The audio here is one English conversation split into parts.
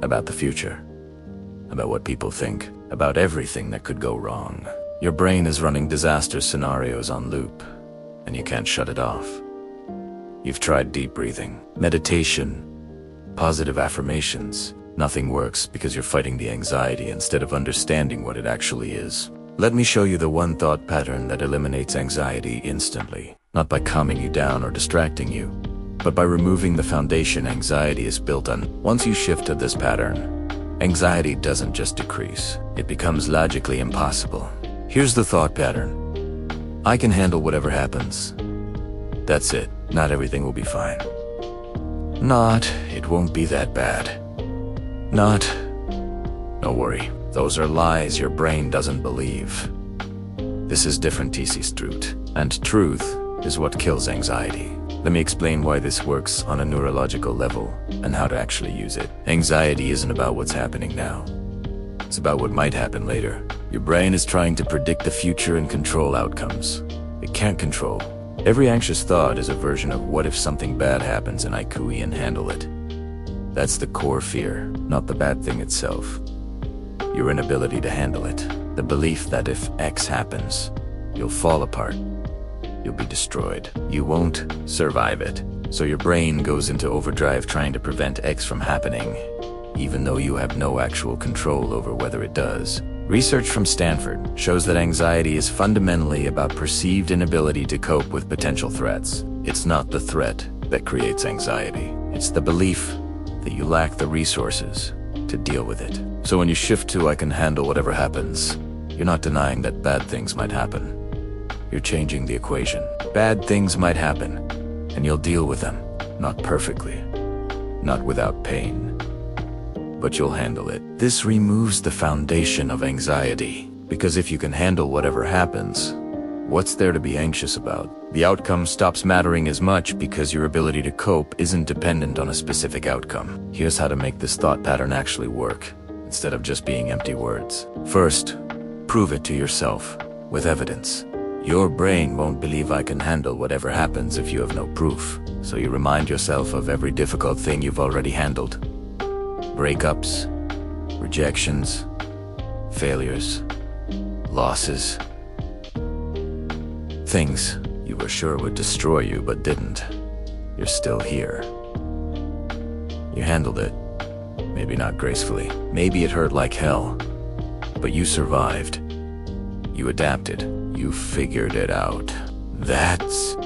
about the future, about what people think, about everything that could go wrong. Your brain is running disaster scenarios on loop, and you can't shut it off. You've tried deep breathing, meditation, positive affirmations. Nothing works because you're fighting the anxiety instead of understanding what it actually is. Let me show you the one thought pattern that eliminates anxiety instantly, not by calming you down or distracting you, but by removing the foundation anxiety is built on. Once you shift to this pattern, anxiety doesn't just decrease, it becomes logically impossible. Here's the thought pattern. I can handle whatever happens. That's it. Not everything will be fine. Not, it won't be that bad. Not, don't worry. Those are lies your brain doesn't believe. This is different TC's truth. And truth is what kills anxiety. Let me explain why this works on a neurological level and how to actually use it. Anxiety isn't about what's happening now. It's about what might happen later. Your brain is trying to predict the future and control outcomes. It can't control. Every anxious thought is a version of what if something bad happens and I cooey and handle it. That's the core fear, not the bad thing itself. Your inability to handle it. The belief that if X happens, you'll fall apart. You'll be destroyed. You won't survive it. So your brain goes into overdrive trying to prevent X from happening, even though you have no actual control over whether it does. Research from Stanford shows that anxiety is fundamentally about perceived inability to cope with potential threats. It's not the threat that creates anxiety. It's the belief that you lack the resources to deal with it. So when you shift to I can handle whatever happens, you're not denying that bad things might happen. You're changing the equation. Bad things might happen, and you'll deal with them. Not perfectly, not without pain, but you'll handle it. This removes the foundation of anxiety, because if you can handle whatever happens, what's there to be anxious about? The outcome stops mattering as much because your ability to cope isn't dependent on a specific outcome. Here's how to make this thought pattern actually work, instead of just being empty words. First, prove it to yourself with evidence. Your brain won't believe I can handle whatever happens if you have no proof. So you remind yourself of every difficult thing you've already handled. Breakups, rejections, failures, losses. Things you were sure would destroy you but didn't. You're still here. You handled it. Maybe not gracefully. Maybe it hurt like hell. But you survived. You adapted. You figured it out. That's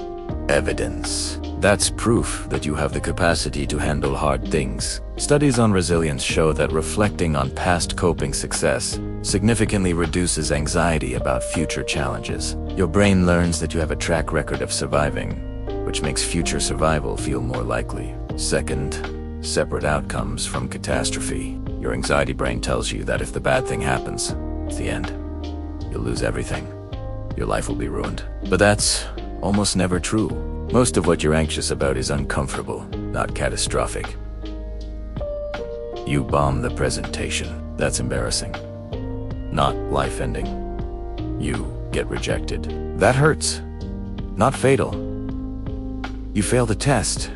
evidence. That's proof that you have the capacity to handle hard things. Studies on resilience show that reflecting on past coping success significantly reduces anxiety about future challenges. Your brain learns that you have a track record of surviving, which makes future survival feel more likely. Second, separate outcomes from catastrophe. Your anxiety brain tells you that if the bad thing happens, it's the end. You'll lose everything. Your life will be ruined. But that's almost never true. Most of what you're anxious about is uncomfortable, not catastrophic. You bomb the presentation. That's embarrassing. Not life-ending. You get rejected. That hurts. Not fatal. You fail the test.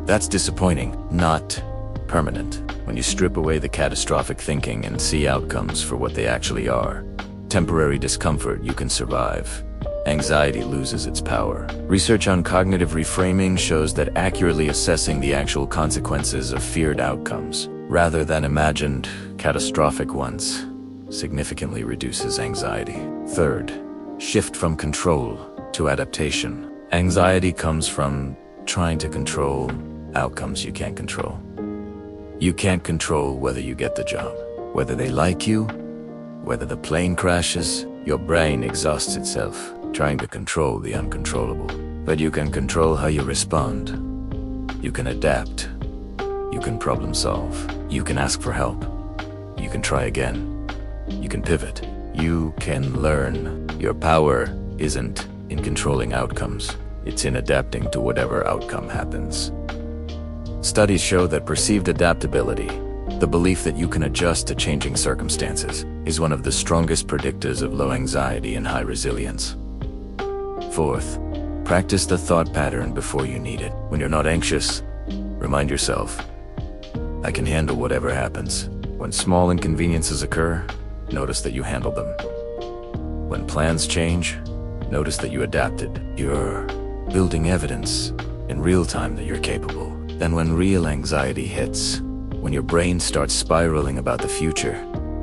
That's disappointing, not permanent. When you strip away the catastrophic thinking and see outcomes for what they actually are, temporary discomfort you can survive. Anxiety loses its power. Research on cognitive reframing shows that accurately assessing the actual consequences of feared outcomes, rather than imagined catastrophic ones, significantly reduces anxiety. Third, shift from control to adaptation. Anxiety comes from trying to control outcomes you can't control. You can't control whether you get the job, whether they like you, whether the plane crashes. Your brain exhausts itself trying to control the uncontrollable. But you can control how you respond. You can adapt. You can problem solve. You can ask for help. You can try again. You can pivot. You can learn. Your power isn't in controlling outcomes. It's in adapting to whatever outcome happens. Studies show that perceived adaptability, the belief that you can adjust to changing circumstances, is one of the strongest predictors of low anxiety and high resilience. Fourth, practice the thought pattern before you need it. When you're not anxious, remind yourself, I can handle whatever happens. When small inconveniences occur, notice that you handled them. When plans change, notice that you adapted. You're building evidence in real time that you're capable. Then when real anxiety hits, when your brain starts spiraling about the future,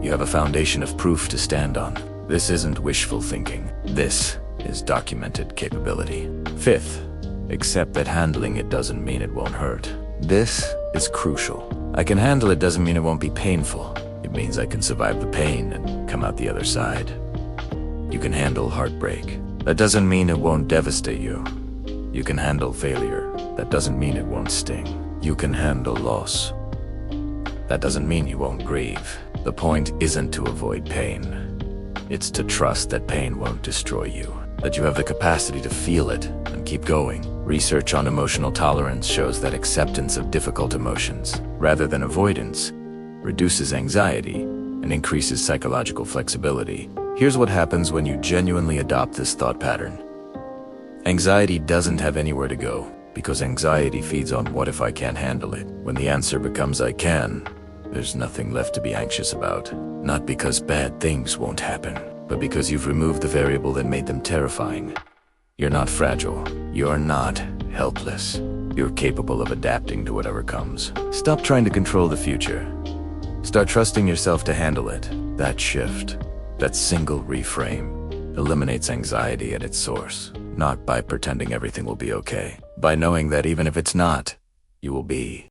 you have a foundation of proof to stand on. This isn't wishful thinking. This is documented capability. Fifth, accept that handling it doesn't mean it won't hurt. This is crucial. I can handle it doesn't mean it won't be painful. It means I can survive the pain and come out the other side. You can handle heartbreak. That doesn't mean it won't devastate you. You can handle failure. That doesn't mean it won't sting. You can handle loss. That doesn't mean you won't grieve. The point isn't to avoid pain. It's to trust that pain won't destroy you, that you have the capacity to feel it and keep going. Research on emotional tolerance shows that acceptance of difficult emotions, rather than avoidance, reduces anxiety and increases psychological flexibility. Here's what happens when you genuinely adopt this thought pattern. Anxiety doesn't have anywhere to go, because anxiety feeds on what if I can't handle it. When the answer becomes I can, there's nothing left to be anxious about. Not because bad things won't happen, but because you've removed the variable that made them terrifying. You're not fragile. You're not helpless. You're capable of adapting to whatever comes. Stop trying to control the future. Start trusting yourself to handle it. That shift, that single reframe, eliminates anxiety at its source. Not by pretending everything will be okay, by knowing that even if it's not, you will be.